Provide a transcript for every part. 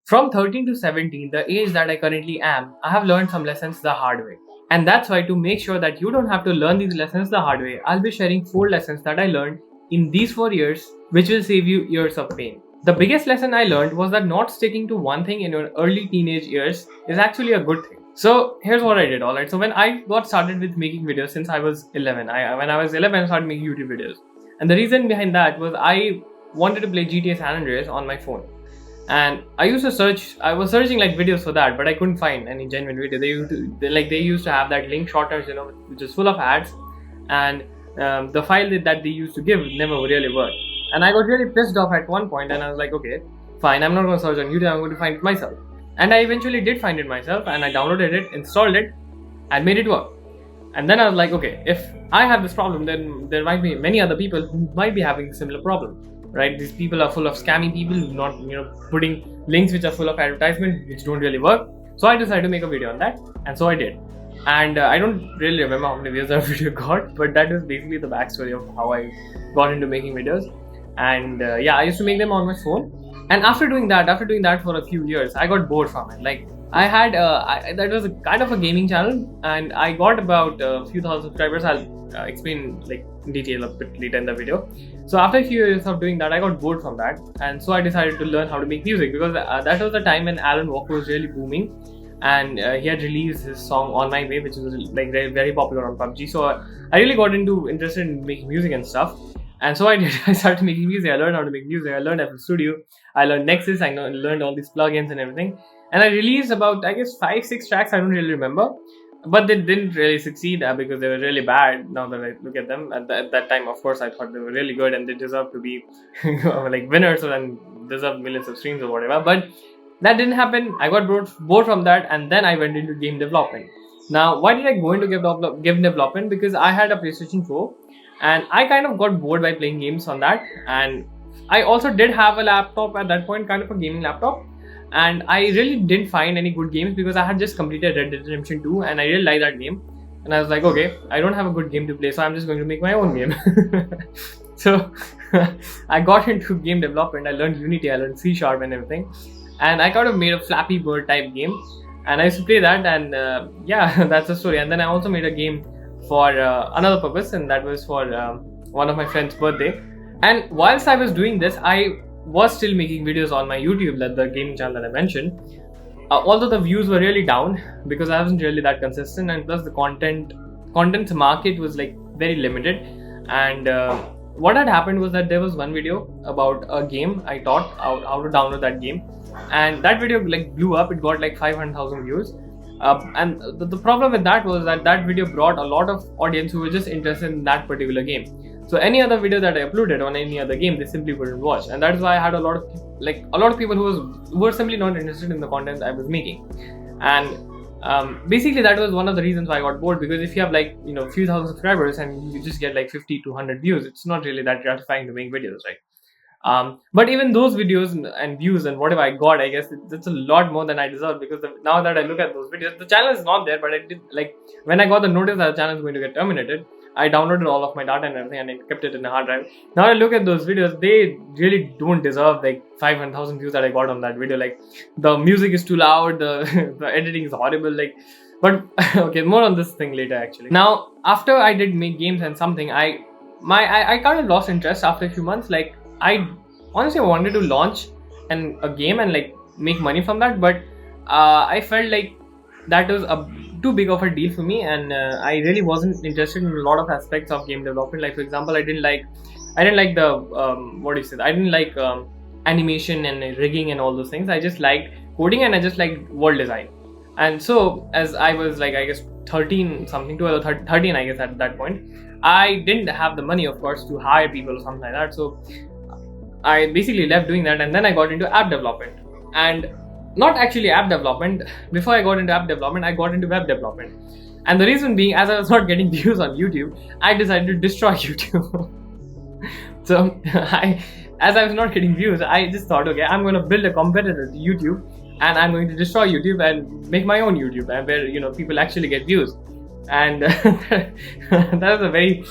From 13 to 17, the age that I currently am, I have learned some lessons the hard way. And that's why, to make sure that you don't have to learn these lessons the hard way, I'll be sharing 4 lessons that I learned in these 4 years, which will save you years of pain. The biggest lesson I learned was that not sticking to one thing in your early teenage years is actually a good thing. So here's what I did, alright. So when I got started with making videos since I was 11, when I was 11, I started making YouTube videos. And the reason behind that was I wanted to play GTA San Andreas on my phone. And I used to search, I was searching like videos for that, but I couldn't find any genuine video. They used to have that link shorteners, which is full of ads, and the file that they used to give never really worked. And I got really pissed off at one point, and I was like, okay, fine, I'm not going to search on YouTube, I'm going to find it myself. And I eventually did find it myself, and I downloaded it, installed it, and made it work. And then I was like, okay, if I have this problem, then there might be many other people who might be having a similar problem. Right, these people are full of scammy people, not putting links which are full of advertisements which don't really work. So I decided to make a video on that, and so I did. And I don't really remember how many views that video got, but that is basically the backstory of how I got into making videos. And yeah, I used to make them on my phone. And after doing that for a few years, I got bored from it. Like I had that was a kind of a gaming channel, and I got about a few thousand subscribers. I'll explain like in detail a bit later in the video. So after a few years of doing that, I got bored from that, and so I decided to learn how to make music, because that was the time when Alan Walker was really booming, and he had released his song "On My Way," which was like very, very popular on PUBG. So I really got interested in making music and stuff, and so I did. I started making music. I learned how to make music. I learned FL Studio. I learned Nexus. I learned all these plugins and everything. And I released about, I guess, 5-6 tracks. I don't really remember. But they didn't really succeed because they were really bad. Now that I look at them, at that time, of course, I thought they were really good and they deserved to be like winners and deserved millions of streams or whatever. But that didn't happen. I got bored from that, and then I went into game development. Now, why did I go into game development? Because I had a PlayStation 4, and I kind of got bored by playing games on that. And I also did have a laptop at that point, kind of a gaming laptop. And I really didn't find any good games because I had just completed Red Dead Redemption 2 and I really liked that game. And I was like, okay, I don't have a good game to play, so I'm just going to make my own game. So I got into game development. I learned Unity, I learned C# and everything. And I kind of made a Flappy Bird type game. And I used to play that, and yeah, that's the story. And then I also made a game for another purpose, and that was for one of my friend's birthday. And whilst I was doing this, I was still making videos on my YouTube, like the gaming channel that I mentioned. Although the views were really down because I wasn't really that consistent, and plus the content market was like very limited. And what had happened was that there was one video about a game. I taught how to download that game, and that video like blew up. It got like 500,000 views. And the problem with that was that video brought a lot of audience who were just interested in that particular game. So any other video that I uploaded on any other game, they simply wouldn't watch, and that is why I had a lot of people who were simply not interested in the content I was making. And basically that was one of the reasons why I got bored, because if you have like few thousand subscribers and you just get like 50 to 100 views, it's not really that gratifying to make videos, right? But even those videos and views and whatever I got, I guess it's a lot more than I deserve, because now that I look at those videos, the channel is not there, but I did, like, when I got the notice that the channel is going to get terminated, I downloaded all of my data and everything and I kept it in a hard drive. Now I look at those videos, they really don't deserve like 500,000 views that I got on that video. Like, the music is too loud, the editing is horrible, like, but okay, more on this thing later actually. Now, after I did make games and something, I kind of lost interest after a few months. Like, I honestly wanted to launch a game and like make money from that, but I felt like that was too big of a deal for me, and I really wasn't interested in a lot of aspects of game development. Like, for example, I didn't like the I didn't like animation and rigging and all those things. I just liked coding and I just liked world design. And so as I was like, I guess 13 something, 12 or 13 I guess at that point, I didn't have the money, of course, to hire people or something like that. So I basically left doing that, and then I got into app development. And not actually app development. Before I got into app development, I got into web development. And the reason being, as I was not getting views on YouTube, I decided to destroy YouTube. So as I was not getting views, I just thought, okay, I'm going to build a competitor to YouTube, and I'm going to destroy YouTube and make my own YouTube, and where people actually get views. And that was a very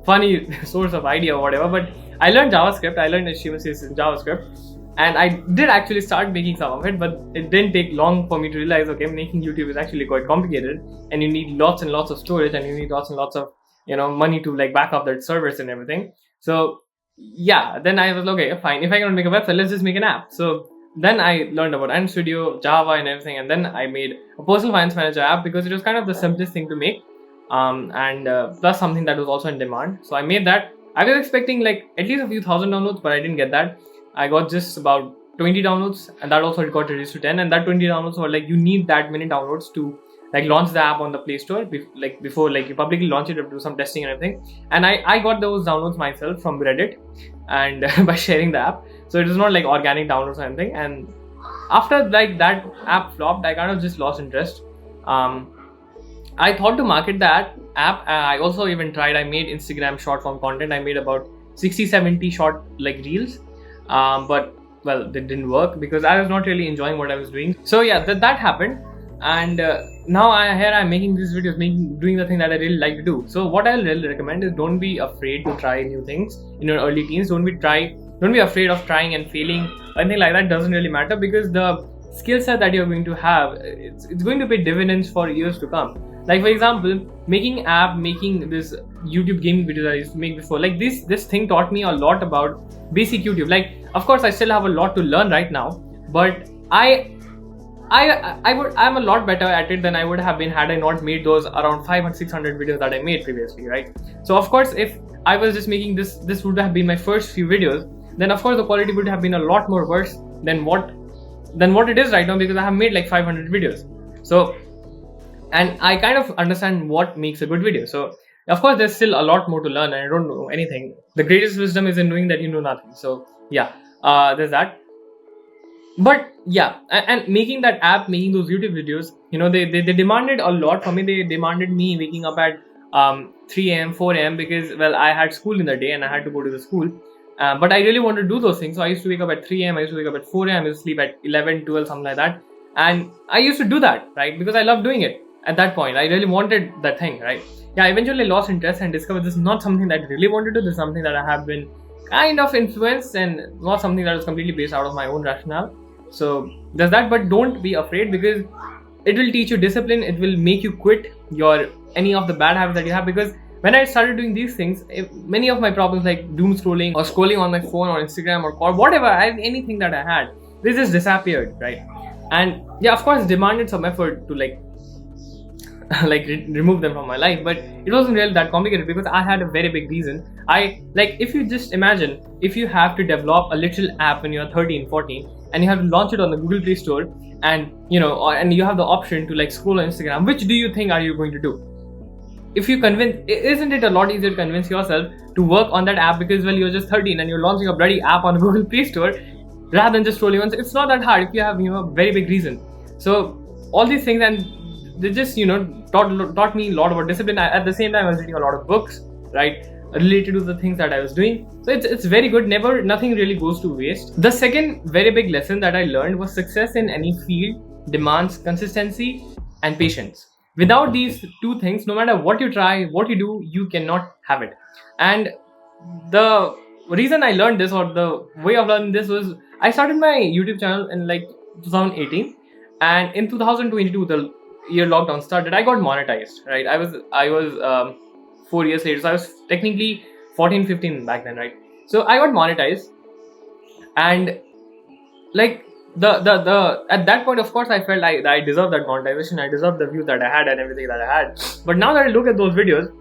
funny source of idea or whatever. But I learned JavaScript. I learned HTML, CSS, and JavaScript. And I did actually start making some of it, but it didn't take long for me to realize, okay, making YouTube is actually quite complicated, and you need lots and lots of storage, and you need lots and lots of money to like back up that servers and everything. So yeah, then I was like, okay, fine, if I can make a website, let's just make an app. So then I learned about Ant Studio, Java and everything, and then I made a personal finance manager app because it was kind of the simplest thing to make, and plus something that was also in demand. So I made that. I was expecting like at least a few thousand downloads, but I didn't get that. I got just about 20 downloads, and that also got reduced to 10. And that 20 downloads were like, you need that many downloads to like launch the app on the Play Store, before like you publicly launch it, you have to do some testing and everything. And I got those downloads myself from Reddit and by sharing the app. So it was not like organic downloads or anything. And after like that app flopped, I kind of just lost interest. I thought to market that app. I also even tried. I made Instagram short form content. I made about 60-70 short like reels, but well, they didn't work because I was not really enjoying what I was doing. So yeah, that happened, and now I'm making these videos, doing the thing that I really like to do. So what I really recommend is, don't be afraid to try new things in your early teens. Don't be afraid of trying and failing. Anything like that doesn't really matter, because the skill set that you're going to have, it's going to pay dividends for years to come. Like for example, making this YouTube gaming video that I used to make before, like this thing taught me a lot about basic YouTube. Like of course I still have a lot to learn right now, but I'm a lot better at it than I would have been had I not made those around 500-600 videos that I made previously, right? So of course, if I was just making this would have been my first few videos, then of course the quality would have been a lot more worse than what it is right now, because I have made like 500 videos. So, and I kind of understand what makes a good video. So of course there's still a lot more to learn, and I don't know anything. The greatest wisdom is in knowing that you know nothing. So yeah, there's that. But yeah, and making that app, making those YouTube videos, they demanded a lot from me. They demanded me waking up at 3 a.m., 4 a.m. because, well, I had school in the day and I had to go to the school. But I really wanted to do those things. So I used to wake up at 3 a.m., I used to wake up at 4 a.m., I used to sleep at 11, 12, something like that. And I used to do that, right? Because I loved doing it at that point. I really wanted that thing, right? Yeah, I eventually lost interest and discovered this is not something that I really wanted to do. This is something that I have been kind of influenced, and not something that was completely based out of my own rationale. So there's that, but don't be afraid, because it will teach you discipline. It will make you quit any of the bad habits that you have. Because when I started doing these things, many of my problems like doom scrolling or scrolling on my phone or Instagram or whatever, anything that I had, they just disappeared, right? And yeah, of course, demanded some effort to remove them from my life, but it wasn't really that complicated because I had a very big reason. If you just imagine, if you have to develop a little app when you're 13, 14, and you have to launch it on the Google Play Store, and and you have the option to scroll on Instagram, which do you think are you going to do? If you isn't it a lot easier to convince yourself to work on that app because, well, you're just 13 and you're launching a bloody app on the Google Play Store rather than just scrolling on? It's not that hard if you have a very big reason. So all these things, and they just taught me a lot about discipline. At the same time, I was reading a lot of books, right, related to the things that I was doing. So it's very good. Nothing really goes to waste. The second very big lesson that I learned was success in any field demands consistency and patience. Without these two things, no matter what you try, what you do, you cannot have it. And the reason I learned this, or the way of learning this, was I started my YouTube channel in 2018, and in 2022, the year lockdown started, I got monetized, right? I was 4 years later, so I was technically 14, 15 back then, right? So I got monetized, and the at that point, of course, I felt I deserved that monetization. I deserved the views that I had and everything that I had. But now that I look at those videos,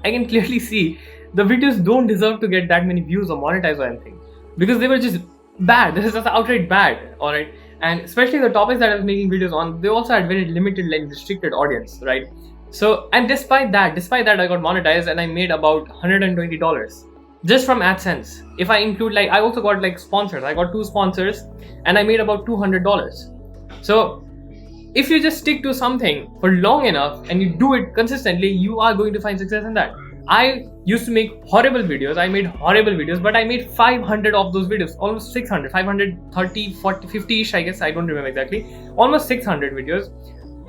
I can clearly see the videos don't deserve to get that many views or monetized or anything, because they were just bad. This is just outright bad, alright? And especially the topics that I was making videos on, they also had very limited, restricted audience, right? So, and despite that, I got monetized, and I made about $120 just from AdSense. If I include, I also got sponsors. I got 2 sponsors, and I made about $200. So, if you just stick to something for long enough and you do it consistently, you are going to find success in that. I used to make horrible videos. I made horrible videos, but I made 500 of those videos, almost 600, 530, 40, 50-ish, I guess. I don't remember exactly. Almost 600 videos.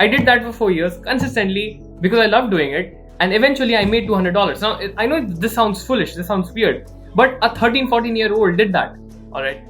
I did that for 4 years consistently because I loved doing it. And eventually I made $200. Now, I know this sounds foolish, this sounds weird, but a 13, 14-year-old did that, alright?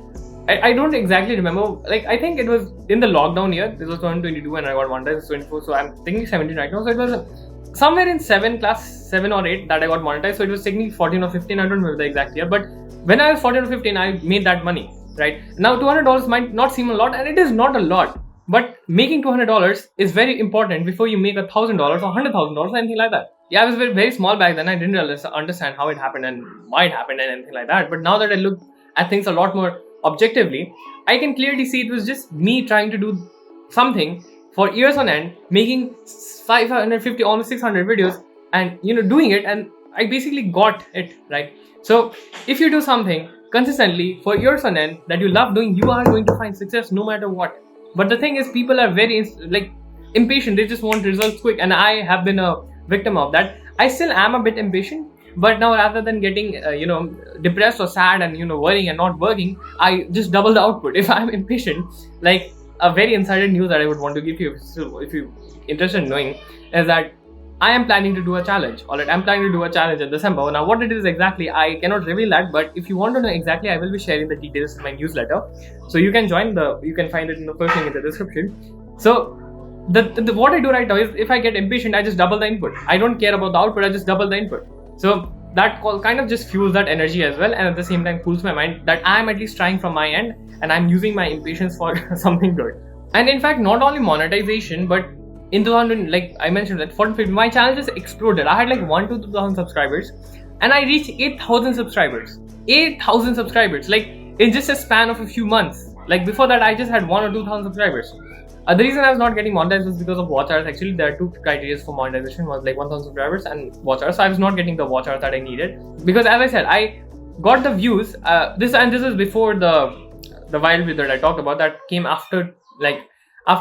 I don't exactly remember. Like, I think it was in the lockdown year. This was 2022 and I got monetized 24. So I'm thinking 17 right now. So it was somewhere in class 7 or 8 that I got monetized. So it was technically 14 or 15. I don't remember the exact year. But when I was 14 or 15, I made that money, right? Now $200 might not seem a lot, and it is not a lot. But making $200 is very important before you make $1,000 or $100,000 or anything like that. Yeah, I was very, very small back then. I didn't really understand how it happened and why it happened and anything like that. But now that I look at things a lot more objectively, I can clearly see it was just me trying to do something for years on end, making 550, almost 600 videos, and doing it, and I basically got it, right? So if you do something consistently for years on end that you love doing, you are going to find success no matter what. But the thing is, people are very impatient. They just want results quick, and I have been a victim of that. I still am a bit impatient, but now rather than getting depressed or sad and worrying and not working, I just double the output. If I'm impatient, like a very insider news that I would want to give you, so if you're interested in knowing, is that I am planning to do a challenge. Alright, I'm planning to do a challenge in December. Now, what it is exactly, I cannot reveal that, but if you want to know exactly, I will be sharing the details in my newsletter. So you can join you can find it in the first link in the description. So what I do right now is, if I get impatient, I just double the input. I don't care about the output, I just double the input. So that kind of just fuels that energy as well, and at the same time cools my mind that I'm at least trying from my end, and I'm using my impatience for something good. And in fact, not only monetization, but in 2000, like I mentioned, that 40, my channel just exploded. I had like 1,000 to 2,000 subscribers, and I reached 8,000 subscribers. 8,000 subscribers, like in just a span of a few months. Like before that, I just had 1,000 or 2,000 subscribers. The reason I was not getting monetized was because of watch hours. Actually, there are two criteria for monetization: was like 1,000 subscribers and watch hours. So I was not getting the watch hours that I needed, because as I said, I got the views. This is before the viral video that I talked about, that came after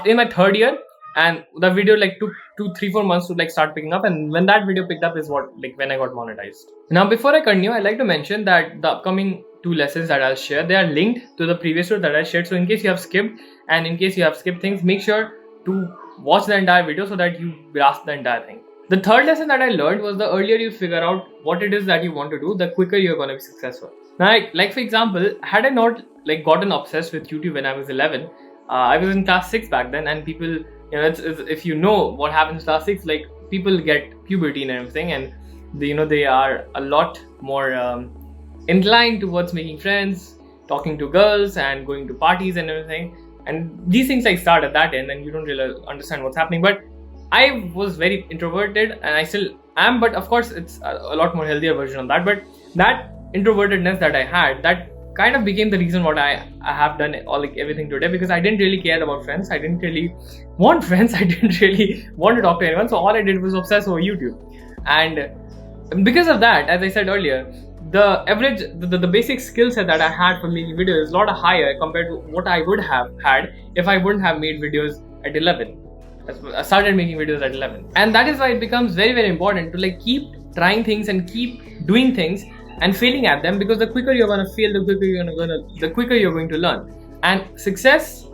in my third year. And the video took 2-3-4 months to start picking up, and when that video picked up is when I got monetized. Now, before I continue, I'd like to mention that the upcoming 2 lessons that I'll share, they are linked to the previous video that I shared. So in case you have skipped, and in case you have skipped things, make sure to watch the entire video so that you grasp the entire thing. The third lesson that I learned was, the earlier you figure out what it is that you want to do, the quicker you're going to be successful. Now, like for example, had I not gotten obsessed with YouTube when I was 11, I was in class 6 back then, and people, if you know what happens in class 6, people get puberty and everything, and they are a lot more inclined towards making friends, talking to girls, and going to parties and everything. And these things start at that end, and you don't really understand what's happening. But I was very introverted, and I still am, but of course it's a lot more healthier version of that. But that introvertedness that I had, that kind of became the reason what I have done everything today, because I didn't really care about friends. I didn't really want friends. I didn't really want to talk to anyone. So all I did was obsess over YouTube. And because of that, as I said earlier, the average, the basic skill set that I had for making videos is a lot higher compared to what I would have had if I wouldn't have made videos at 11. I started making videos at 11. And that is why it becomes very, very important to keep trying things and keep doing things and failing at them, because the quicker you're going to fail, the quicker you're going to learn. And success,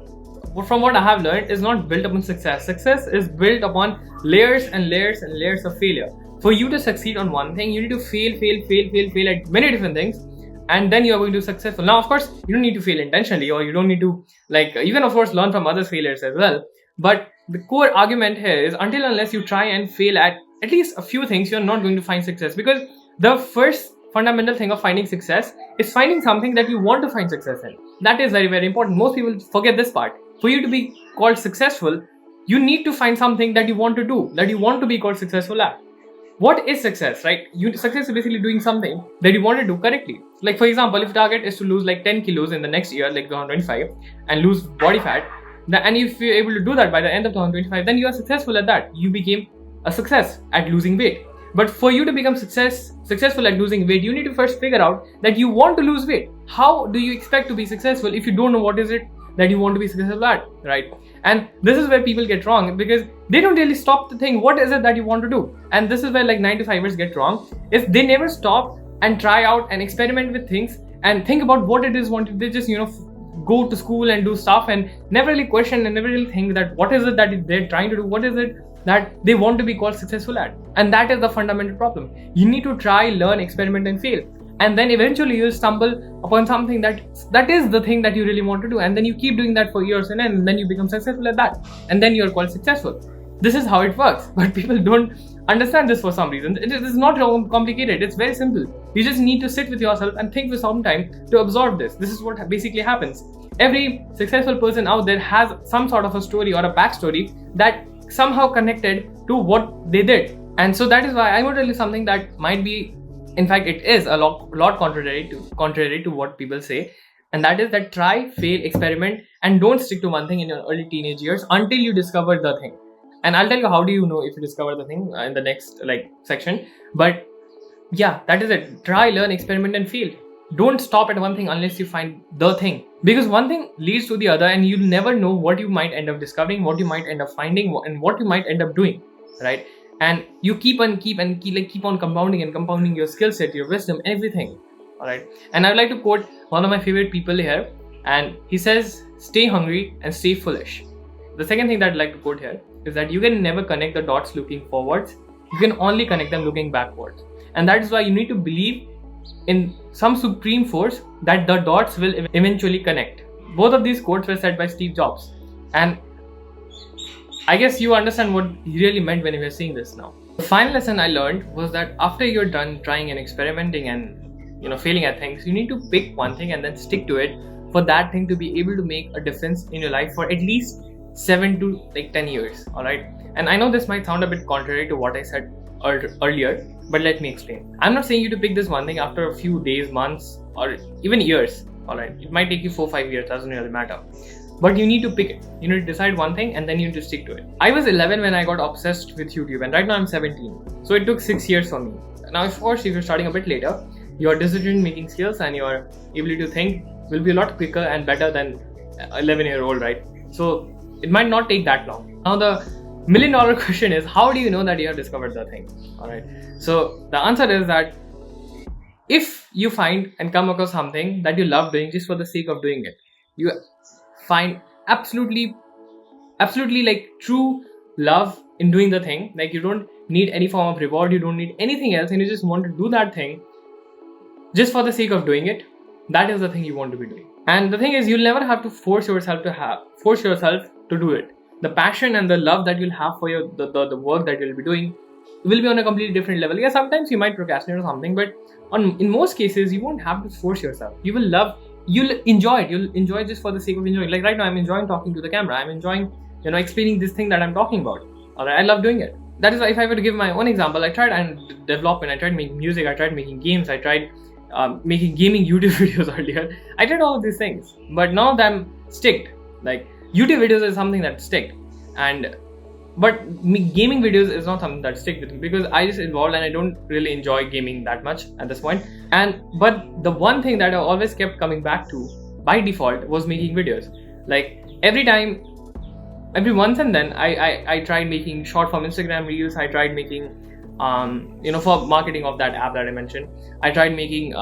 from what I have learned, is not built upon success. Success is built upon layers and layers and layers of failure. For you to succeed on one thing, you need to fail at many different things, and then you are going to be successful. Now, of course, you don't need to fail intentionally, or you don't need to you can of course learn from others' failures as well. But the core argument here is, until unless you try and fail at least a few things, you're not going to find success. Because the first fundamental thing of finding success is finding something that you want to find success in. That is very, very important. Most people forget this part. For you to be called successful, you need to find something that you want to do, that you want to be called successful at. What is success, right? Success is basically doing something that you want to do correctly. For example, if target is to lose 10 kilos in the next year, 2025, and lose body fat, and if you're able to do that by the end of 2025, then you are successful at that. You became a success at losing weight. But for you to become successful at losing weight, you need to first figure out that you want to lose weight. How do you expect to be successful if you don't know what is it that you want to be successful at, right? And this is where people get wrong, because they don't really stop to think what is it that you want to do. And this is where 9-to-5ers get wrong, is they never stop and try out and experiment with things and think about what it is wanted. They just go to school and do stuff and never really question and never really think that what is it that they're trying to do, what is it that they want to be called successful at. And that is the fundamental problem. You need to try, learn, experiment, and fail. and then eventually you'll stumble upon something that is the thing that you really want to do, and then you keep doing that for years and then you become successful at that, and then you're called successful. This is how it works, but people don't understand this for some reason. It is not complicated. It's very simple. You just need to sit with yourself and think for some time to absorb this. This is what basically happens. Every successful person out there has some sort of a story or a backstory that somehow connected to what they did. And so that is why I will tell you something that might be, in fact, it is a lot contrary to what people say. And that is that try, fail, experiment, and don't stick to one thing in your early teenage years until you discover the thing. And I'll tell you how do you know if you discover the thing in the next section. But yeah, that is it. Try, learn, experiment, and fail. Don't stop at one thing unless you find the thing, because one thing leads to the other, and you never know what you might end up discovering, what you might end up finding, and what you might end up doing, right? And you keep on compounding your skill set, your wisdom, everything. All right. And I would like to quote one of my favorite people here, and he says, "Stay hungry and stay foolish." The second thing that I'd like to quote here is that you can never connect the dots looking forwards. You can only connect them looking backwards. And that is why you need to believe in some supreme force that the dots will eventually connect. Both of these quotes were said by Steve Jobs. And I guess you understand what he really meant when he was saying this now. The final lesson I learned was that after you're done trying and experimenting and failing at things, you need to pick one thing and then stick to it for that thing to be able to make a difference in your life for at least 7 to 10 years. All right. And I know this might sound a bit contrary to what I said earlier, but let me explain. I'm not saying you to pick this one thing after a few days, months, or even years. All right. It might take you 4-5 years, doesn't really matter. But you need to pick it. You need to decide one thing and then you need to stick to it. I was 11 when I got obsessed with YouTube, and right now I'm 17. So it took 6 years for me. Now, of course, if you're starting a bit later, your decision making skills and your ability to think will be a lot quicker and better than 11-year-old, right? So it might not take that long. Now the $1 million question is, how do you know that you have discovered the thing? All right. So the answer is that if you find and come across something that you love doing just for the sake of doing it, you find absolutely true love in doing the thing. Like you don't need any form of reward, you don't need anything else, and you just want to do that thing just for the sake of doing it. That is the thing you want to be doing. And the thing is, you'll never have to force yourself to do it. The passion and the love that you'll have for the work that you'll be doing will be on a completely different level. Yeah, sometimes you might procrastinate or something, but in most cases, you won't have to force yourself. You'll enjoy it. You'll enjoy it just for the sake of enjoying. Like right now, I'm enjoying talking to the camera. I'm enjoying, explaining this thing that I'm talking about. Alright, I love doing it. That is why, if I were to give my own example, I tried development, I tried making music, I tried making games, I tried making gaming YouTube videos earlier. I did all of these things, but none of them sticked. Like YouTube videos is something that sticked, but gaming videos is not something that stick with me because I just involved and I don't really enjoy gaming that much at this point. But the one thing that I always kept coming back to by default was making videos. Like every once and then I tried making short form Instagram reels. I tried making for marketing of that app that I mentioned. I tried making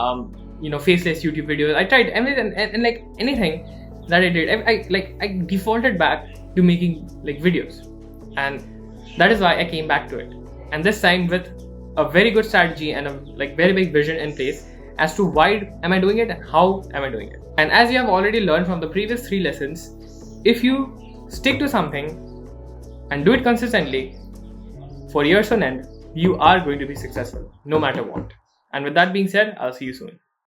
faceless YouTube videos. I tried everything and like anything that I did, I defaulted back to making videos, and that is why I came back to it. And this time with a very good strategy and a very big vision in place as to why am I doing it and how am I doing it. And as you have already learned from the previous 3 lessons, if you stick to something and do it consistently for years on end, you are going to be successful no matter what. And with that being said, I'll see you soon.